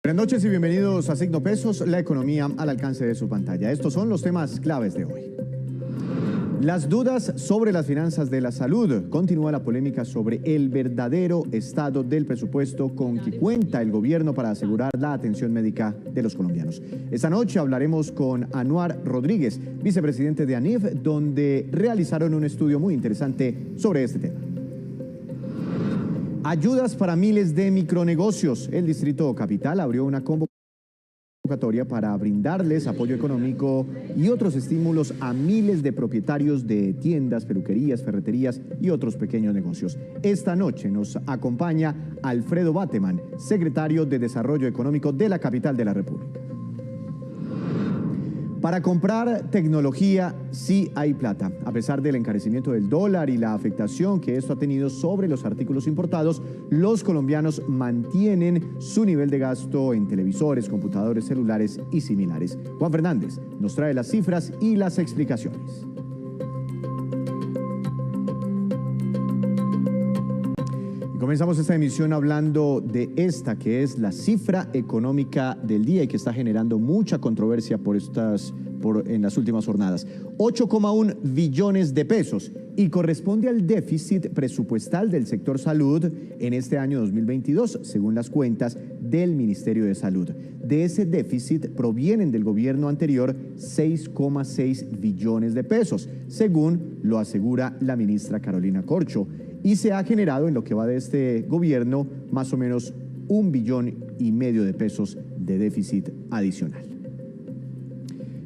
Buenas noches y bienvenidos a Signo Pesos, la economía al alcance de su pantalla. Estos son los temas claves de hoy. Las dudas sobre las finanzas de la salud. Continúa la polémica sobre el verdadero estado del presupuesto con que cuenta el gobierno para asegurar la atención médica de los colombianos. Esta noche hablaremos con Anuar Rodríguez, vicepresidente de ANIF, donde realizaron un estudio muy interesante sobre este tema. Ayudas para miles de micronegocios. El Distrito Capital abrió una convocatoria para brindarles apoyo económico y otros estímulos a miles de propietarios de tiendas, peluquerías, ferreterías y otros pequeños negocios. Esta noche nos acompaña Alfredo Bateman, secretario de Desarrollo Económico de la capital de la República. Para comprar tecnología sí hay plata. A pesar del encarecimiento del dólar y la afectación que esto ha tenido sobre los artículos importados, los colombianos mantienen su nivel de gasto en televisores, computadores, celulares y similares. Juan Fernández nos trae las cifras y las explicaciones. Comenzamos esta emisión hablando de esta, que es la cifra económica del día y que está generando mucha controversia en las últimas jornadas. 8,1 billones de pesos y corresponde al déficit presupuestal del sector salud en este año 2022, según las cuentas del Ministerio de Salud. De ese déficit provienen del gobierno anterior 6,6 billones de pesos, según lo asegura la ministra Carolina Corcho. Y se ha generado en lo que va de este gobierno más o menos 1,5 billones de pesos de déficit adicional.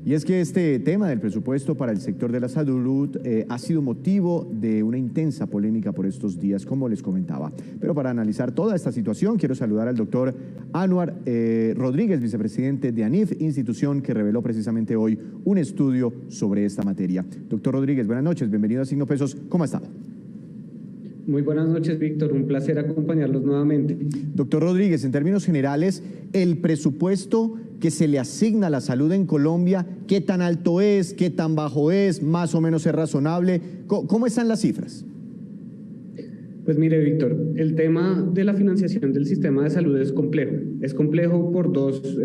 Y es que este tema del presupuesto para el sector de la salud ha sido motivo de una intensa polémica por estos días, como les comentaba. Pero para analizar toda esta situación, quiero saludar al doctor Anuar Rodríguez, vicepresidente de ANIF, institución que reveló precisamente hoy un estudio sobre esta materia. Doctor Rodríguez, buenas noches, bienvenido a Signo Pesos, ¿cómo está? Muy buenas noches, Víctor. Un placer acompañarlos nuevamente. Doctor Rodríguez, en términos generales, el presupuesto que se le asigna a la salud en Colombia, ¿qué tan alto es? ¿Qué tan bajo es? ¿Más o menos es razonable? ¿Cómo están las cifras? Pues mire, Víctor, el tema de la financiación del sistema de salud es complejo. Es complejo por dos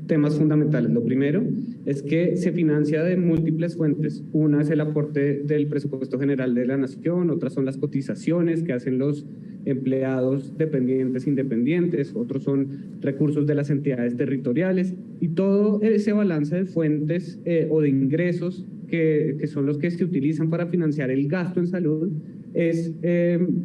temas fundamentales. Lo primero es que se financia de múltiples fuentes. Una es el aporte del presupuesto general de la nación, otras son las cotizaciones que hacen los empleados dependientes, independientes, otros son recursos de las entidades territoriales y todo ese balance de fuentes o de ingresos que son los que se utilizan para financiar el gasto en salud es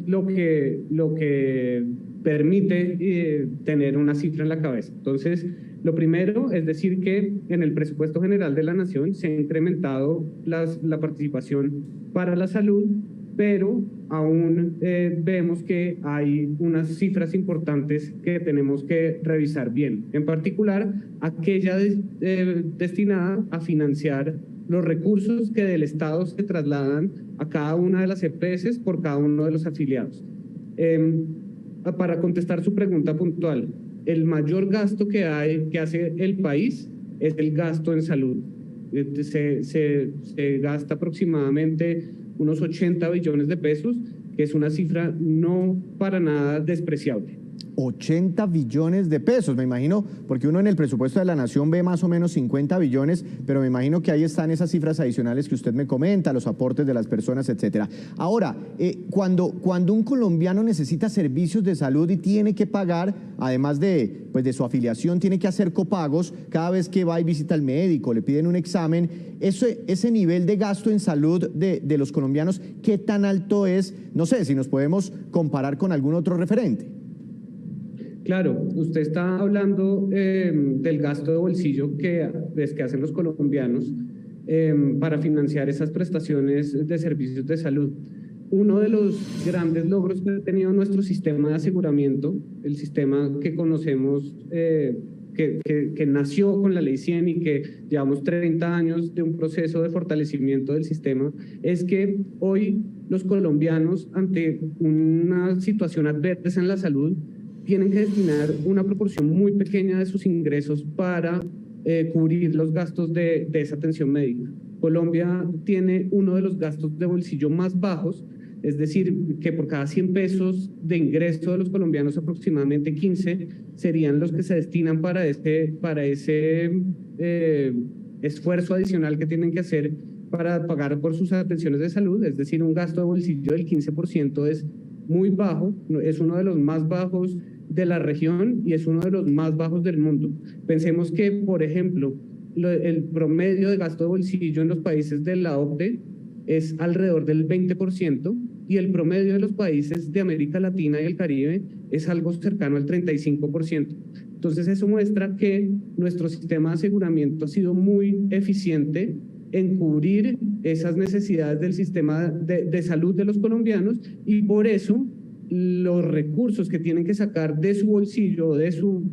lo que permite tener una cifra en la cabeza. Entonces, lo primero es decir que en el presupuesto general de la nación se ha incrementado la participación para la salud, pero aún vemos que hay unas cifras importantes que tenemos que revisar bien. En particular, aquella destinada a financiar los recursos que del Estado se trasladan a cada una de las EPS por cada uno de los afiliados. Para contestar su pregunta puntual, el mayor gasto que hace el país es el gasto en salud. Se gasta aproximadamente unos 80 billones de pesos, que es una cifra no para nada despreciable. 80 billones de pesos, me imagino, porque uno en el presupuesto de la nación ve más o menos 50 billones, pero me imagino que ahí están esas cifras adicionales que usted me comenta, los aportes de las personas, etcétera. Ahora, cuando un colombiano necesita servicios de salud y tiene que pagar, además de su afiliación, tiene que hacer copagos cada vez que va y visita al médico, le piden un examen, ese nivel de gasto en salud de los colombianos, ¿qué tan alto es? No sé, si nos podemos comparar con algún otro referente. Claro, usted está hablando del gasto de bolsillo que hacen los colombianos para financiar esas prestaciones de servicios de salud. Uno de los grandes logros que ha tenido nuestro sistema de aseguramiento, el sistema que conocemos, que nació con la Ley 100 y que llevamos 30 años de un proceso de fortalecimiento del sistema, es que hoy los colombianos, ante una situación adversa en la salud, tienen que destinar una proporción muy pequeña de sus ingresos para cubrir los gastos de esa atención médica. Colombia tiene uno de los gastos de bolsillo más bajos es decir, que por cada 100 pesos de ingreso de los colombianos, aproximadamente 15 serían los que se destinan para ese esfuerzo adicional que tienen que hacer para pagar por sus atenciones de salud, es decir, un gasto de bolsillo del 15% es muy bajo, es uno de los más bajos de la región y es uno de los más bajos del mundo. Pensemos que, por ejemplo, el promedio de gasto de bolsillo en los países de la OCDE es alrededor del 20% y el promedio de los países de América Latina y el Caribe es algo cercano al 35%. Entonces eso muestra que nuestro sistema de aseguramiento ha sido muy eficiente en cubrir esas necesidades del sistema de salud de los colombianos y por eso los recursos que tienen que sacar de su bolsillo, de su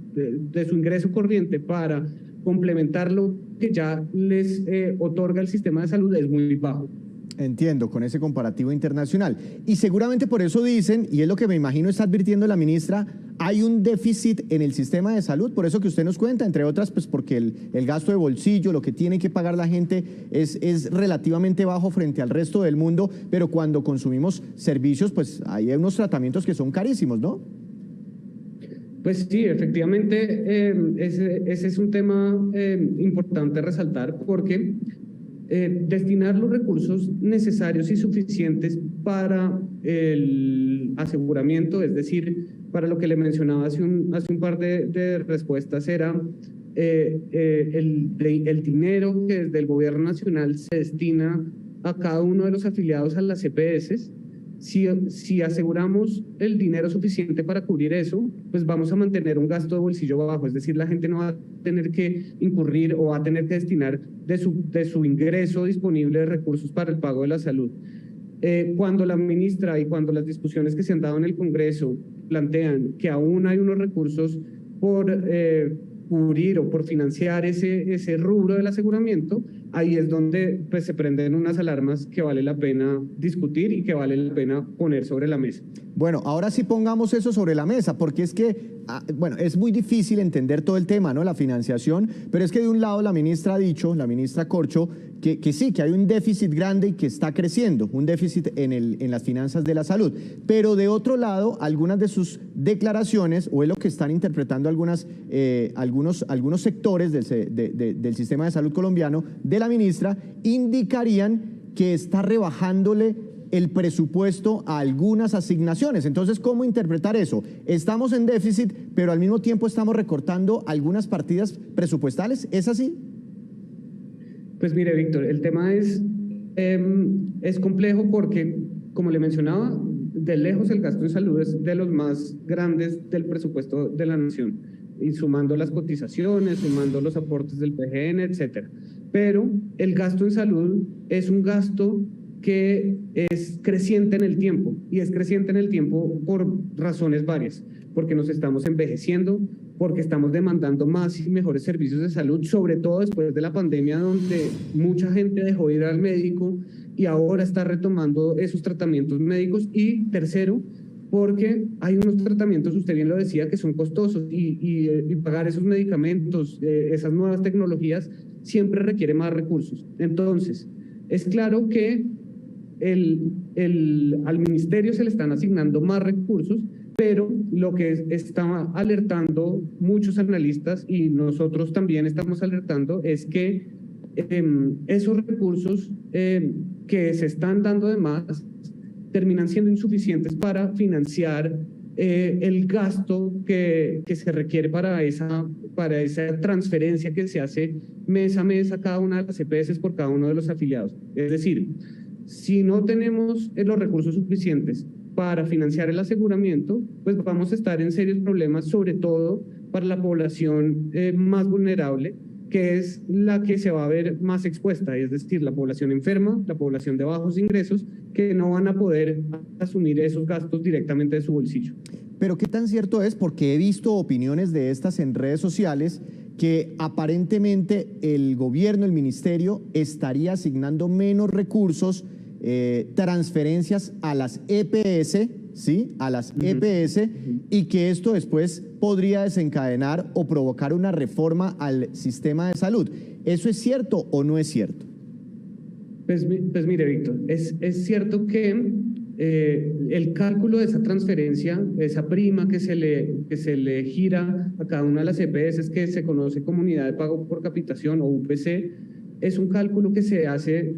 ingreso corriente para complementar lo que ya les otorga el sistema de salud es muy bajo. Entiendo, con ese comparativo internacional. Y seguramente por eso dicen, y es lo que me imagino está advirtiendo la ministra, hay un déficit en el sistema de salud, por eso que usted nos cuenta, entre otras, pues porque el gasto de bolsillo, lo que tiene que pagar la gente es relativamente bajo frente al resto del mundo, pero cuando consumimos servicios, pues hay unos tratamientos que son carísimos, ¿no? Pues sí, efectivamente, ese es un tema importante resaltar porque destinar los recursos necesarios y suficientes para el aseguramiento, es decir, para lo que le mencionaba hace un par de respuestas, era el dinero que desde el gobierno nacional se destina a cada uno de los afiliados a las EPS. Si aseguramos el dinero suficiente para cubrir eso, pues vamos a mantener un gasto de bolsillo bajo, es decir, la gente no va a tener que incurrir o va a tener que destinar de su ingreso disponible de recursos para el pago de la salud. Cuando la ministra y cuando las discusiones que se han dado en el Congreso plantean que aún hay unos recursos por cubrir o por financiar ese rubro del aseguramiento, ahí es donde pues, se prenden unas alarmas que vale la pena discutir y que vale la pena poner sobre la mesa. Bueno, ahora sí pongamos eso sobre la mesa, porque es que, bueno, es muy difícil entender todo el tema, ¿no? La financiación, pero es que de un lado la ministra ha dicho, la ministra Corcho, que sí, que hay un déficit grande y que está creciendo, un déficit en las finanzas de la salud. Pero de otro lado, algunas de sus declaraciones, o es lo que están interpretando algunos sectores del sistema de salud colombiano, de la ministra, indicarían que está rebajándole el presupuesto a algunas asignaciones. Entonces, ¿cómo interpretar eso? Estamos en déficit, pero al mismo tiempo estamos recortando algunas partidas presupuestales. ¿Es así? Pues mire, Víctor, el tema es complejo porque, como le mencionaba, de lejos el gasto en salud es de los más grandes del presupuesto de la nación, y sumando las cotizaciones, sumando los aportes del PGN, etcétera. Pero el gasto en salud es un gasto que es creciente en el tiempo, y es creciente en el tiempo por razones varias, porque nos estamos envejeciendo, porque estamos demandando más y mejores servicios de salud, sobre todo después de la pandemia, donde mucha gente dejó de ir al médico y ahora está retomando esos tratamientos médicos, y tercero, porque hay unos tratamientos, usted bien lo decía, que son costosos y pagar esos medicamentos, esas nuevas tecnologías, siempre requiere más recursos. Entonces, es claro que al ministerio se le están asignando más recursos, pero lo que está alertando muchos analistas y nosotros también estamos alertando es que esos recursos que se están dando de más terminan siendo insuficientes para financiar el gasto que se requiere para esa transferencia que se hace mes a mes a cada una de las EPS por cada uno de los afiliados. Es decir, si no tenemos los recursos suficientes para financiar el aseguramiento, pues vamos a estar en serios problemas, sobre todo para la población más vulnerable, que es la que se va a ver más expuesta, es decir, la población enferma, la población de bajos ingresos, que no van a poder asumir esos gastos directamente de su bolsillo. Pero ¿qué tan cierto es? Porque he visto opiniones de estas en redes sociales que aparentemente el gobierno, el ministerio, estaría asignando menos recursos, transferencias a las EPS, ¿sí? A las EPS, y que esto después podría desencadenar o provocar una reforma al sistema de salud. ¿Eso es cierto o no es cierto? Pues mire, Víctor, es cierto que el cálculo de esa transferencia, esa prima que se le gira a cada una de las EPS, que se conoce como unidad de pago por capitación o UPC, es un cálculo que se hace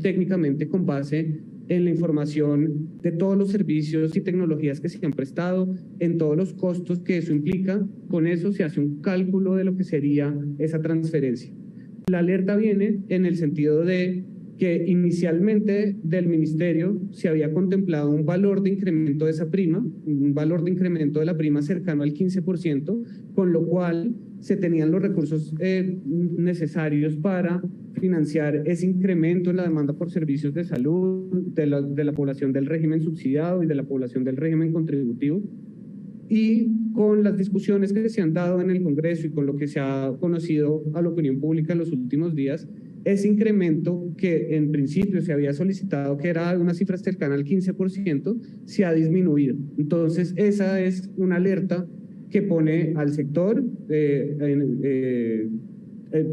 técnicamente con base en la información de todos los servicios y tecnologías que se han prestado, en todos los costos que eso implica. Con eso se hace un cálculo de lo que sería esa transferencia. La alerta viene en el sentido de que inicialmente del ministerio se había contemplado un valor de incremento de esa prima, un valor de incremento de la prima cercano al 15%, con lo cual se tenían los recursos necesarios para financiar ese incremento en la demanda por servicios de salud de la población del régimen subsidiado y de la población del régimen contributivo. Y con las discusiones que se han dado en el Congreso y con lo que se ha conocido a la opinión pública en los últimos días, ese incremento que en principio se había solicitado, que era una cifra cercana al 15%, se ha disminuido. Entonces, esa es una alerta que pone al sector,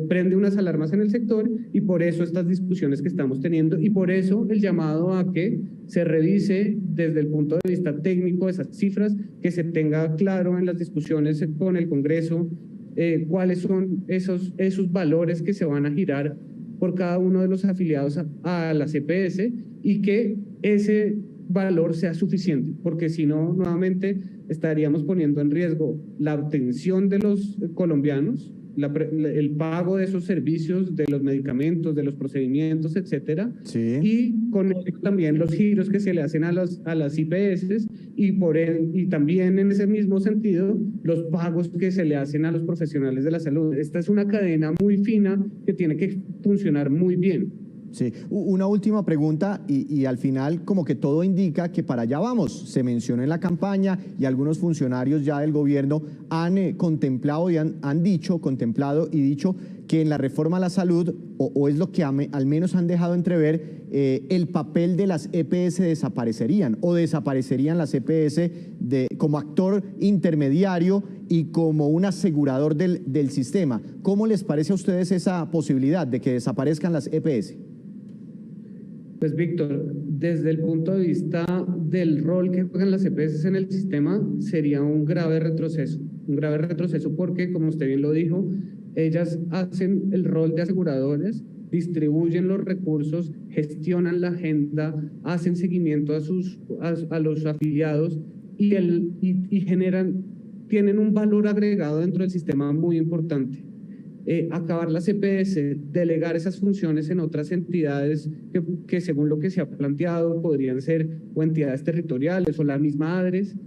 prende unas alarmas en el sector, y por eso estas discusiones que estamos teniendo, y por eso el llamado a que se revise desde el punto de vista técnico esas cifras, que se tenga claro en las discusiones con el Congreso cuáles son esos valores que se van a girar por cada uno de los afiliados a la EPS, y que ese valor sea suficiente, porque si no, nuevamente estaríamos poniendo en riesgo la obtención de los colombianos, el pago de esos servicios, de los medicamentos, de los procedimientos, etcétera, Sí. y con ello también los giros que se le hacen a las IPS, y también en ese mismo sentido los pagos que se le hacen a los profesionales de la salud. Esta es una cadena muy fina que tiene que funcionar muy bien. Sí, una última pregunta y al final como que todo indica que para allá vamos. Se mencionó en la campaña y algunos funcionarios ya del gobierno han contemplado y han dicho, contemplado y dicho que en la reforma a la salud, o es lo que al menos han dejado entrever, el papel de las EPS desaparecerían las EPS como actor intermediario y como un asegurador del sistema. ¿Cómo les parece a ustedes esa posibilidad de que desaparezcan las EPS? Pues Víctor, desde el punto de vista del rol que juegan las EPS en el sistema, sería un grave retroceso porque, como usted bien lo dijo, ellas hacen el rol de aseguradoras, distribuyen los recursos, gestionan la agenda, hacen seguimiento a los afiliados y tienen un valor agregado dentro del sistema muy importante. Acabar las EPS, delegar esas funciones en otras entidades que según lo que se ha planteado podrían ser o entidades territoriales o la misma ADRES,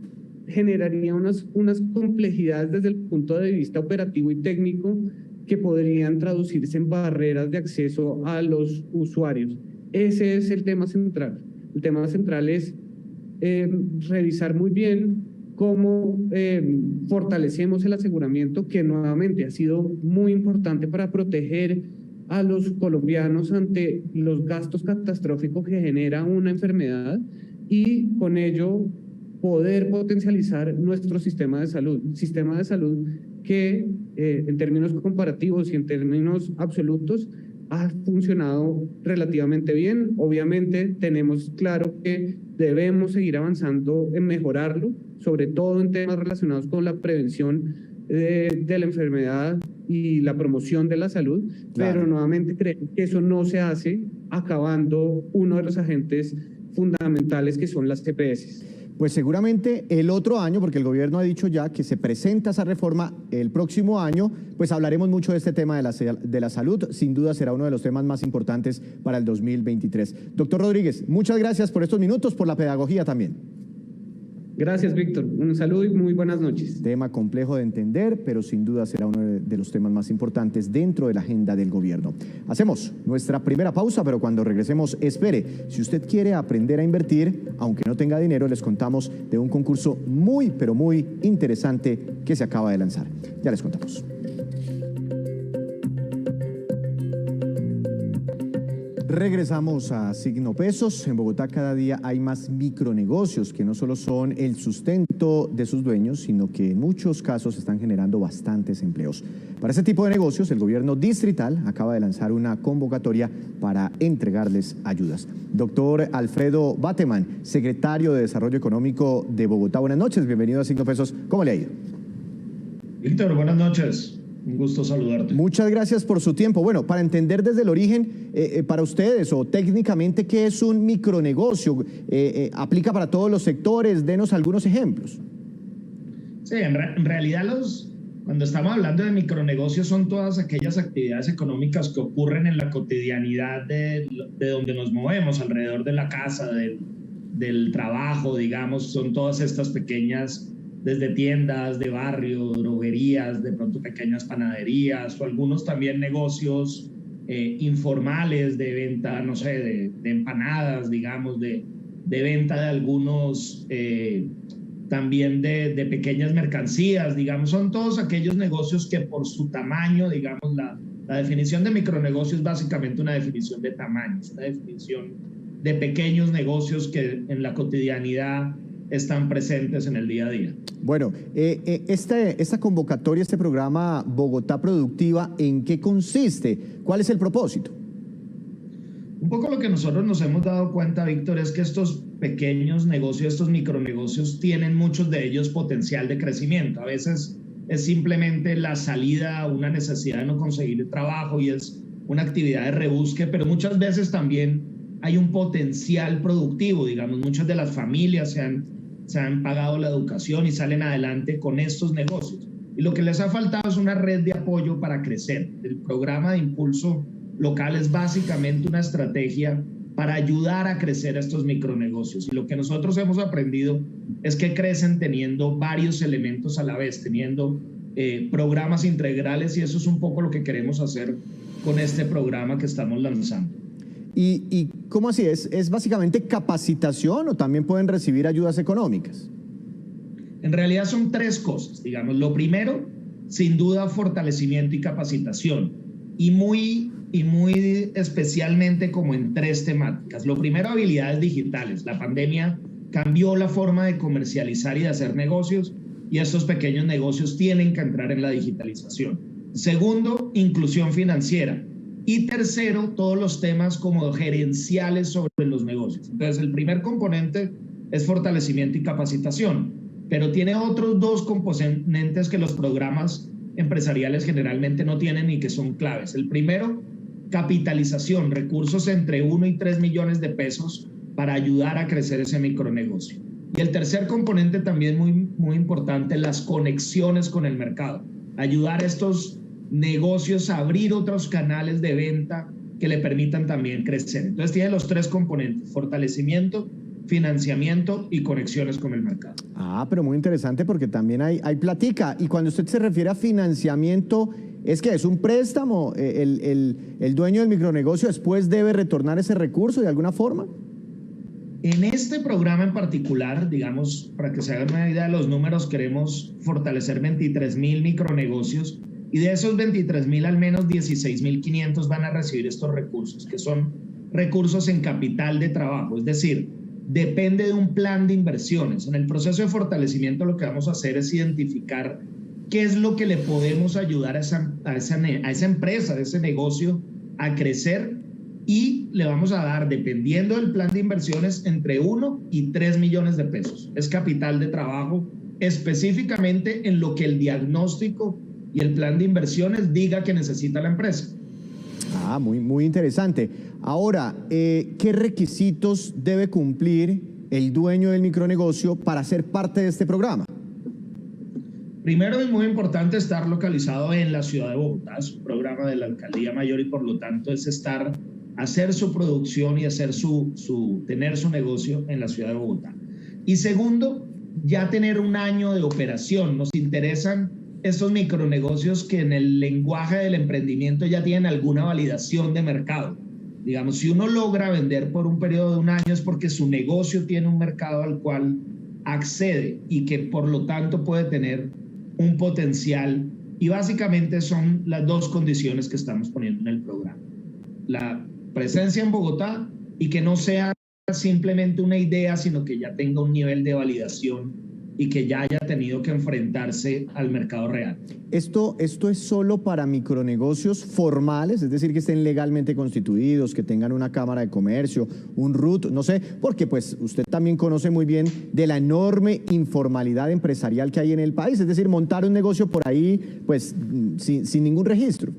generaría unas complejidades desde el punto de vista operativo y técnico que podrían traducirse en barreras de acceso a los usuarios. Ese es el tema central. El tema central es revisar muy bien cómo fortalecemos el aseguramiento, que nuevamente ha sido muy importante para proteger a los colombianos ante los gastos catastróficos que genera una enfermedad, y con ello poder potencializar nuestro sistema de salud que en términos comparativos y en términos absolutos ha funcionado relativamente bien. Obviamente tenemos claro que debemos seguir avanzando en mejorarlo, sobre todo en temas relacionados con la prevención de la enfermedad y la promoción de la salud, claro. Pero nuevamente creo que eso no se hace acabando uno de los agentes fundamentales que son las EPS. Pues seguramente el otro año, porque el gobierno ha dicho ya que se presenta esa reforma el próximo año, pues hablaremos mucho de este tema de la salud. Sin duda será uno de los temas más importantes para el 2023. Doctor Rodríguez, muchas gracias por estos minutos, por la pedagogía también. Gracias, Víctor. Un saludo y muy buenas noches. Tema complejo de entender, pero sin duda será uno de los temas más importantes dentro de la agenda del gobierno. Hacemos nuestra primera pausa, pero cuando regresemos, espere. Si usted quiere aprender a invertir, aunque no tenga dinero, les contamos de un concurso muy, pero muy interesante que se acaba de lanzar. Ya les contamos. Regresamos a Signo Pesos. En Bogotá cada día hay más micronegocios que no solo son el sustento de sus dueños, sino que en muchos casos están generando bastantes empleos. Para ese tipo de negocios, el gobierno distrital acaba de lanzar una convocatoria para entregarles ayudas. Doctor Alfredo Bateman, secretario de Desarrollo Económico de Bogotá. Buenas noches, bienvenido a Signo Pesos. ¿Cómo le ha ido? Víctor, buenas noches. Un gusto saludarte. Muchas gracias por su tiempo. Bueno, para entender desde el origen, para ustedes o técnicamente, ¿qué es un micronegocio? ¿Aplica para todos los sectores? Denos algunos ejemplos. Sí, en realidad cuando estamos hablando de micronegocios son todas aquellas actividades económicas que ocurren en la cotidianidad de donde nos movemos, alrededor de la casa, del trabajo, digamos, son todas estas pequeñas, desde tiendas de barrio, droguerías, de pronto pequeñas panaderías o algunos también negocios informales de venta, no sé, de empanadas, digamos, de venta de algunos, también de pequeñas mercancías, digamos, son todos aquellos negocios que por su tamaño, digamos, la definición de micronegocio es básicamente una definición de tamaño, es una definición de pequeños negocios que en la cotidianidad están presentes en el día a día. Bueno, esta convocatoria, este programa Bogotá Productiva, ¿en qué consiste? ¿Cuál es el propósito? Un poco lo que nosotros nos hemos dado cuenta, Víctor, es que estos pequeños negocios, estos micronegocios, tienen muchos de ellos potencial de crecimiento. A veces es simplemente la salida a una necesidad de no conseguir trabajo y es una actividad de rebusque, pero muchas veces también hay un potencial productivo, digamos, muchas de las familias se han pagado la educación y salen adelante con estos negocios. Y lo que les ha faltado es una red de apoyo para crecer. El programa de impulso local es básicamente una estrategia para ayudar a crecer a estos micronegocios. Y lo que nosotros hemos aprendido es que crecen teniendo varios elementos a la vez, teniendo programas integrales, y eso es un poco lo que queremos hacer con este programa que estamos lanzando. ¿Y cómo así? ¿Es básicamente capacitación o también pueden recibir ayudas económicas? En realidad son tres cosas, digamos. Lo primero, sin duda, fortalecimiento y capacitación. Y muy especialmente como en tres temáticas. Lo primero, habilidades digitales. La pandemia cambió la forma de comercializar y de hacer negocios, y estos pequeños negocios tienen que entrar en la digitalización. Segundo, inclusión financiera. Y tercero, todos los temas como gerenciales sobre los negocios. Entonces, el primer componente es fortalecimiento y capacitación, pero tiene otros dos componentes que los programas empresariales generalmente no tienen y que son claves. El primero, capitalización, recursos entre 1 y 3 millones de pesos para ayudar a crecer ese micronegocio. Y el tercer componente también muy importante, las conexiones con el mercado. Ayudar a estos negocios a abrir otros canales de venta que le permitan también crecer. Entonces tiene los tres componentes: fortalecimiento, financiamiento y conexiones con el mercado. Pero muy interesante, porque también hay platica. Y cuando usted se refiere a financiamiento, ¿es que es un préstamo? ¿El dueño del micronegocio después debe retornar ese recurso de alguna forma? En este programa en particular, digamos, para que se hagan una idea de los números, queremos fortalecer 23,000 micronegocios, y de esos 23,000, al menos 16,500 van a recibir estos recursos, que son recursos en capital de trabajo, es decir, depende de un plan de inversiones. En el proceso de fortalecimiento lo que vamos a hacer es identificar qué es lo que le podemos ayudar a esa empresa, a ese negocio a crecer, y le vamos a dar, dependiendo del plan de inversiones, entre 1 y 3 millones de pesos. Es capital de trabajo específicamente en lo que el diagnóstico y el plan de inversiones diga que necesita la empresa. Muy interesante. Ahora, ¿qué requisitos debe cumplir el dueño del micronegocio para ser parte de este programa? Primero, es muy importante estar localizado en la ciudad de Bogotá. Es un programa de la Alcaldía Mayor y por lo tanto es hacer su producción y tener su negocio en la ciudad de Bogotá. Y segundo, ya tener un año de operación. Nos interesan estos micronegocios que en el lenguaje del emprendimiento ya tienen alguna validación de mercado. Digamos, si uno logra vender por un periodo de un año es porque su negocio tiene un mercado al cual accede y que por lo tanto puede tener un potencial, y básicamente son las dos condiciones que estamos poniendo en el programa. presencia en Bogotá y que no sea simplemente una idea, sino que ya tenga un nivel de validación y que ya haya tenido que enfrentarse al mercado real. ¿Esto es solo para micronegocios formales, es decir, que estén legalmente constituidos, que tengan una cámara de comercio, un RUT, no sé, porque pues usted también conoce muy bien de la enorme informalidad empresarial que hay en el país, es decir, montar un negocio por ahí pues sin ningún registro?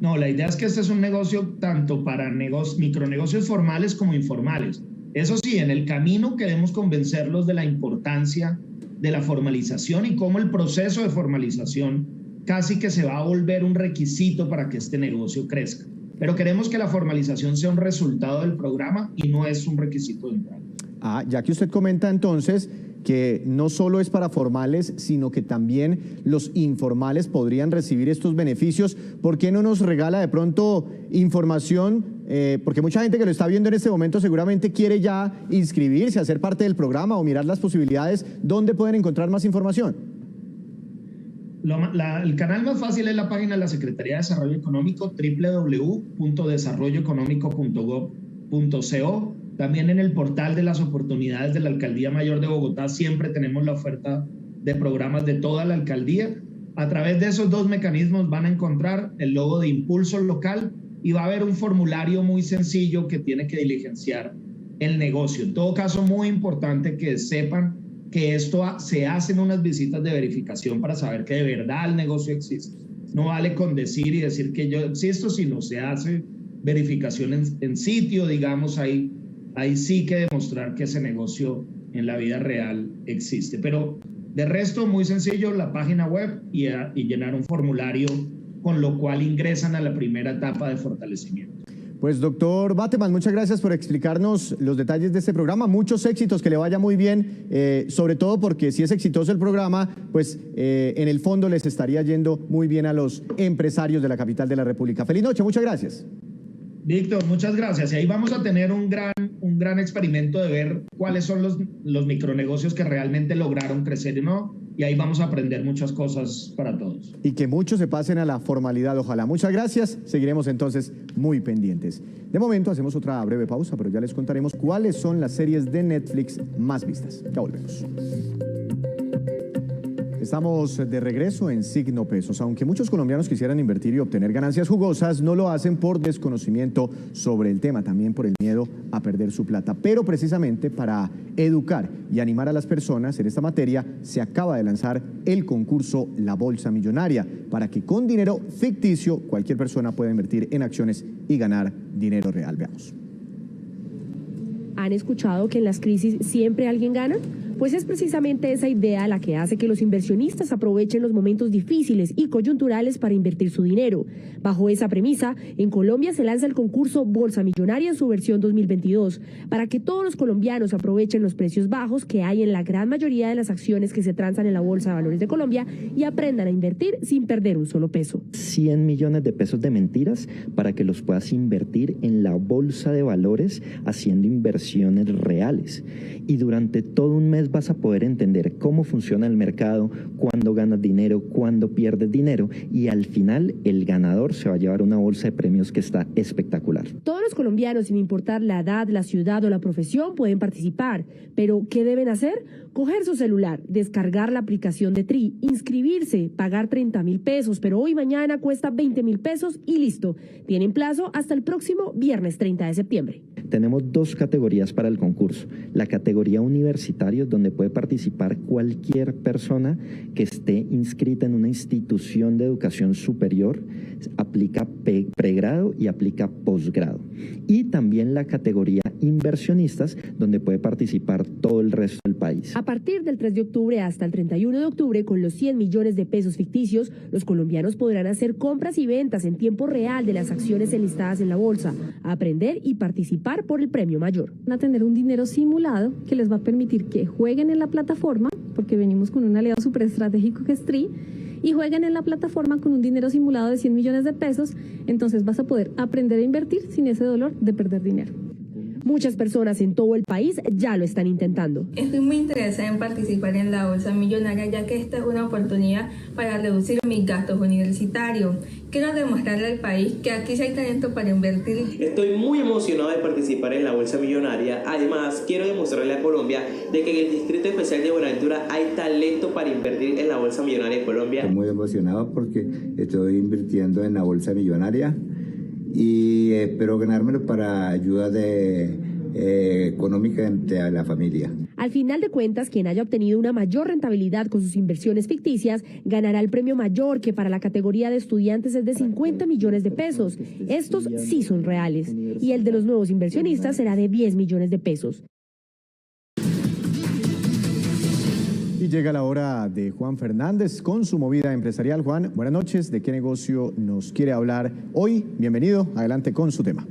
No, la idea es que este es un negocio tanto para micronegocios formales como informales. Eso sí, en el camino queremos convencerlos de la importancia de la formalización y cómo el proceso de formalización casi que se va a volver un requisito para que este negocio crezca. Pero queremos que la formalización sea un resultado del programa y no es un requisito de entrada. Ya que usted comenta entonces que no solo es para formales, sino que también los informales podrían recibir estos beneficios, ¿por qué no nos regala de pronto información? Porque mucha gente que lo está viendo en este momento seguramente quiere ya inscribirse, hacer parte del programa o mirar las posibilidades. ¿Dónde pueden encontrar más información? El canal más fácil es la página de la Secretaría de Desarrollo Económico, www.desarrolloeconómico.gov.co. También en el portal de las oportunidades de la Alcaldía Mayor de Bogotá siempre tenemos la oferta de programas de toda la alcaldía. A través de esos dos mecanismos van a encontrar el logo de Impulso Local y va a haber un formulario muy sencillo que tiene que diligenciar el negocio. En todo caso, muy importante que sepan que esto se hacen unas visitas de verificación para saber que de verdad el negocio existe. No vale con decir y decir que yo existo, sino se hace verificación en sitio, digamos, ahí sí que demostrar que ese negocio en la vida real existe. Pero de resto, muy sencillo, la página web y llenar un formulario, con lo cual ingresan a la primera etapa de fortalecimiento. Pues doctor Bateman, muchas gracias por explicarnos los detalles de este programa. Muchos éxitos, que le vaya muy bien, sobre todo porque si es exitoso el programa, pues en el fondo les estaría yendo muy bien a los empresarios de la capital de la República. Feliz noche, muchas gracias. Víctor, muchas gracias. Y ahí vamos a tener un gran experimento de ver cuáles son los micronegocios que realmente lograron crecer y no. Y ahí vamos a aprender muchas cosas para todos. Y que muchos se pasen a la formalidad, ojalá. Muchas gracias. Seguiremos entonces muy pendientes. De momento hacemos otra breve pausa, pero ya les contaremos cuáles son las series de Netflix más vistas. Ya volvemos. Estamos de regreso en Signo Pesos. Aunque muchos colombianos quisieran invertir y obtener ganancias jugosas, no lo hacen por desconocimiento sobre el tema, también por el miedo a perder su plata. Pero precisamente para educar y animar a las personas en esta materia, se acaba de lanzar el concurso La Bolsa Millonaria, para que con dinero ficticio cualquier persona pueda invertir en acciones y ganar dinero real. Veamos. ¿Han escuchado que en las crisis siempre alguien gana? Pues es precisamente esa idea la que hace que los inversionistas aprovechen los momentos difíciles y coyunturales para invertir su dinero. Bajo esa premisa, en Colombia se lanza el concurso Bolsa Millonaria en su versión 2022, para que todos los colombianos aprovechen los precios bajos que hay en la gran mayoría de las acciones que se transan en la Bolsa de Valores de Colombia y aprendan a invertir sin perder un solo peso. 100 millones de pesos de mentiras para que los puedas invertir en la Bolsa de Valores haciendo inversiones reales. Y durante todo un mes vas a poder entender cómo funciona el mercado, cuándo ganas dinero, cuándo pierdes dinero, y al final el ganador se va a llevar una bolsa de premios que está espectacular. Todos los colombianos, sin importar la edad, la ciudad o la profesión, pueden participar. Pero, ¿qué deben hacer? Coger su celular, descargar la aplicación de Tri, inscribirse, pagar 30.000 pesos, pero hoy mañana cuesta 20.000 pesos y listo. Tienen plazo hasta el próximo viernes 30 de septiembre. Tenemos dos categorías para el concurso. La categoría universitarios, donde puede participar cualquier persona que esté inscrita en una institución de educación superior, aplica pregrado y aplica posgrado. Y también la categoría inversionistas, donde puede participar todo el resto del país. A partir del 3 de octubre hasta el 31 de octubre, con los 100 millones de pesos ficticios, los colombianos podrán hacer compras y ventas en tiempo real de las acciones enlistadas en la bolsa, aprender y participar por el premio mayor. Van a tener un dinero simulado que les va a permitir que jueguen en la plataforma, porque venimos con un aliado súper estratégico que es Tri, y jueguen en la plataforma con un dinero simulado de 100 millones de pesos, entonces vas a poder aprender a invertir sin ese dolor de perder dinero. Muchas personas en todo el país ya lo están intentando. Estoy muy interesada en participar en la Bolsa Millonaria, ya que esta es una oportunidad para reducir mis gastos universitarios. Quiero demostrarle al país que aquí sí hay talento para invertir. Estoy muy emocionado de participar en la Bolsa Millonaria. Además, quiero demostrarle a Colombia de que en el Distrito Especial de Buenaventura hay talento para invertir en la Bolsa Millonaria de Colombia. Estoy muy emocionado porque estoy invirtiendo en la Bolsa Millonaria y espero ganármelo para ayuda económica a la familia. Al final de cuentas, quien haya obtenido una mayor rentabilidad con sus inversiones ficticias ganará el premio mayor, que para la categoría de estudiantes es de 50 millones de pesos. Estos sí son reales. Y el de los nuevos inversionistas será de 10 millones de pesos. Y llega la hora de Juan Fernández con su movida empresarial. Juan, buenas noches. ¿De qué negocio nos quiere hablar hoy? Bienvenido. Adelante con su tema.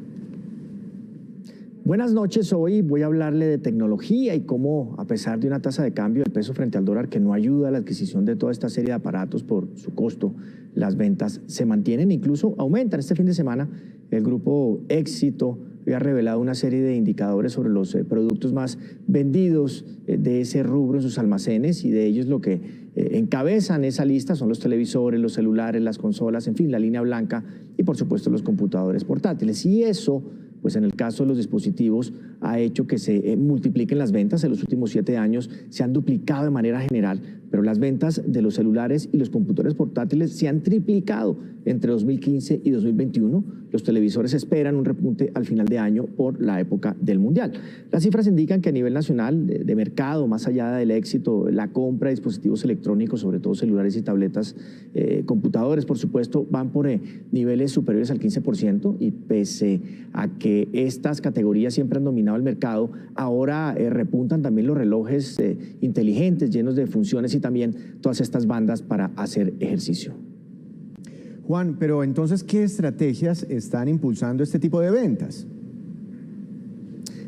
Buenas noches, hoy voy a hablarle de tecnología y cómo, a pesar de una tasa de cambio del peso frente al dólar que no ayuda a la adquisición de toda esta serie de aparatos por su costo, las ventas se mantienen e incluso aumentan. Este fin de semana el grupo Éxito había revelado una serie de indicadores sobre los productos más vendidos de ese rubro en sus almacenes, y de ellos lo que encabezan esa lista son los televisores, los celulares, las consolas, en fin, la línea blanca y por supuesto los computadores portátiles. Y eso, pues en el caso de los dispositivos, ha hecho que se multipliquen las ventas. En los últimos 7 años se han duplicado de manera general, pero las ventas de los celulares y los computadores portátiles se han triplicado entre 2015 y 2021. Los televisores esperan un repunte al final de año por la época del Mundial. Las cifras indican que a nivel nacional de mercado, más allá del Éxito, la compra de dispositivos electrónicos, sobre todo celulares y tabletas, computadores, por supuesto, van por niveles superiores al 15%, y pese a que estas categorías siempre han dominado el mercado, ahora repuntan también los relojes inteligentes llenos de funciones y también todas estas bandas para hacer ejercicio. Juan, pero entonces, ¿qué estrategias están impulsando este tipo de ventas?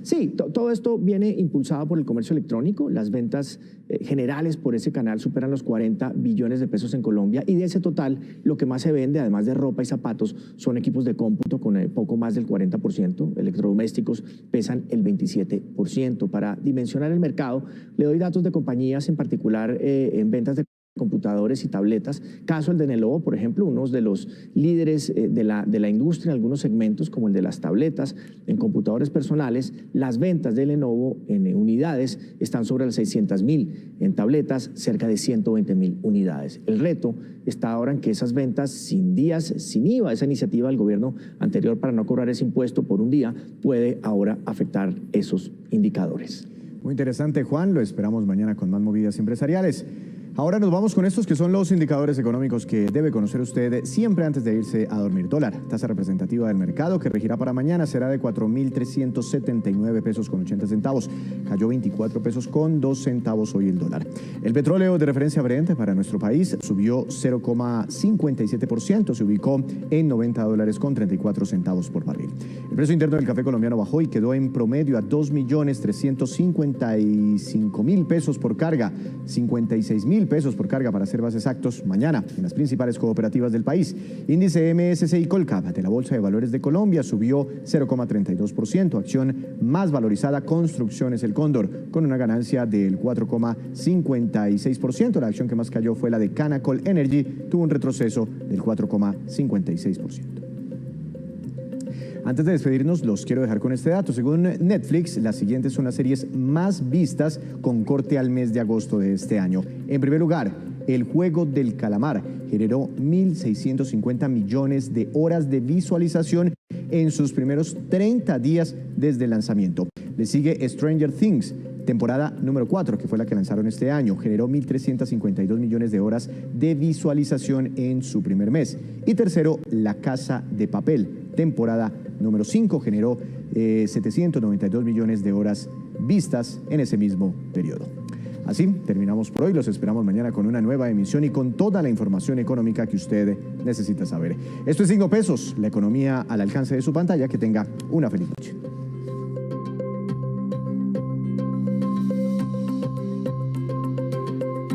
Sí, todo esto viene impulsado por el comercio electrónico. Las ventas generales por ese canal superan los 40 billones de pesos en Colombia, y de ese total lo que más se vende, además de ropa y zapatos, son equipos de cómputo con poco más del 40%, electrodomésticos pesan el 27%. Para dimensionar el mercado, le doy datos de compañías en particular en ventas de computadores y tabletas. Caso el de Lenovo, por ejemplo, uno de los líderes de la industria en algunos segmentos, como el de las tabletas. En computadores personales, las ventas de Lenovo en unidades están sobre las 600.000, en tabletas cerca de 120.000 unidades. El reto está ahora en que esas ventas sin días, sin IVA, esa iniciativa del gobierno anterior para no cobrar ese impuesto por un día, puede ahora afectar esos indicadores. Muy interesante, Juan. Lo esperamos mañana con más movidas empresariales. Ahora nos vamos con estos que son los indicadores económicos que debe conocer usted siempre antes de irse a dormir. Dólar, tasa representativa del mercado que regirá para mañana, será de 4.379 pesos con 80 centavos. Cayó 24 pesos con 2 centavos hoy el dólar. El petróleo de referencia Brent para nuestro país subió 0,57%, se ubicó en $90 con 34 centavos por barril. El precio interno del café colombiano bajó y quedó en promedio a 2.355.000 pesos por carga, 56.000 pesos por carga para ser más exactos, mañana en las principales cooperativas del país. Índice MSCI Colcap de la Bolsa de Valores de Colombia subió 0,32%, acción más valorizada Construcciones El Cóndor, con una ganancia del 4,56%. La acción que más cayó fue la de Canacol Energy, tuvo un retroceso del 4,56%. Antes de despedirnos, los quiero dejar con este dato. Según Netflix, las siguientes son las series más vistas con corte al mes de agosto de este año. En primer lugar, El Juego del Calamar generó 1.650 millones de horas de visualización en sus primeros 30 días desde el lanzamiento. Le sigue Stranger Things, temporada número 4, que fue la que lanzaron este año. Generó 1.352 millones de horas de visualización en su primer mes. Y tercero, La Casa de Papel, temporada número 5, generó 792 millones de horas vistas en ese mismo periodo. Así terminamos por hoy. Los esperamos mañana con una nueva emisión y con toda la información económica que usted necesita saber. Esto es 5 pesos, la economía al alcance de su pantalla. Que tenga una feliz noche.